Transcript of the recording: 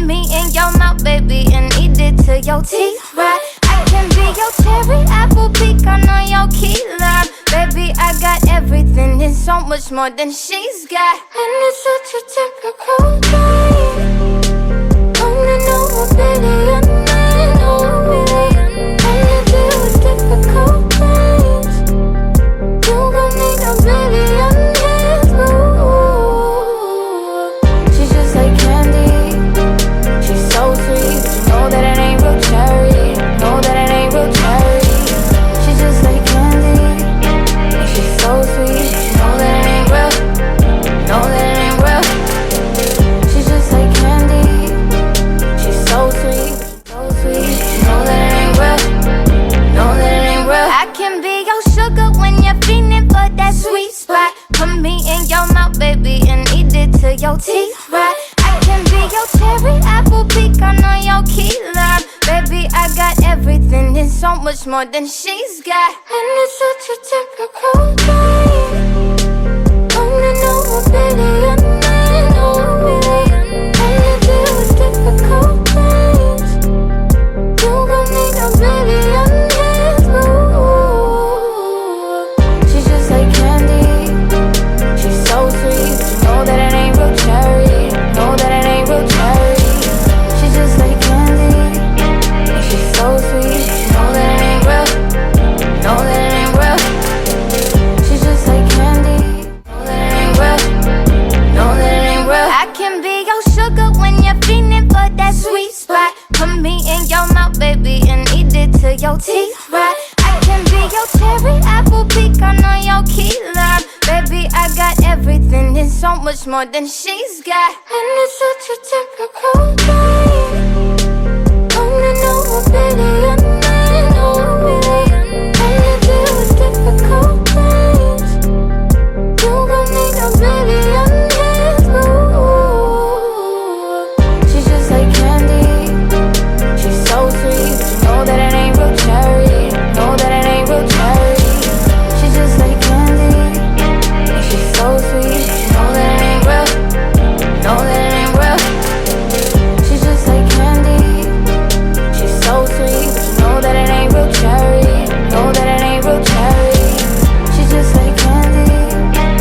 Put me in your mouth, baby, and eat it till your teeth rot. I can be your cherry, apple, pecan, or your key lime. Baby, I got everything and so much more than she's got. And it's such a typical day. Wanna know what billion man, oh billion. And you deal with difficult things. You gon' need a billion hands, ooh. She's just like candy. She's so sweet, but you know that it ain't real cherry. Know that it ain't real cherry. She's just like candy. And she's so sweet, but you know that it ain't real. Know that it ain't real. She's just like candy. She's so sweet, so sweet. You know that it ain't real. Know that it ain't real. I can be your sugar when you're feeling for that sweet spot. Put me in your mouth, baby, and eat it till your teeth rot. I can be your cherry, apple, pecan, or your key lime. Baby, I got everything and so much more than she's got. And it's such a typical day. Wanna know what billion man, oh billion. And you deal with difficult things. You gon' need a billion hands, ooh. She's just like candy. She's so sweet, but you know that it ain't real cherry. Know that it ain't real cherry. She's just like candy. And she's so sweet, but you know that it ain't real. Know that it ain't real. She's just like candy. Know that it ain't real. Know that it ain't real. I can be your sugar when you're feeling for that sweet spot. Put me in your mouth, baby, and eat it till your teeth rot. I can be your cherry, apple, pecan, or your key lime. Baby, I got everything and so much more than she's got. And it's such a typical day.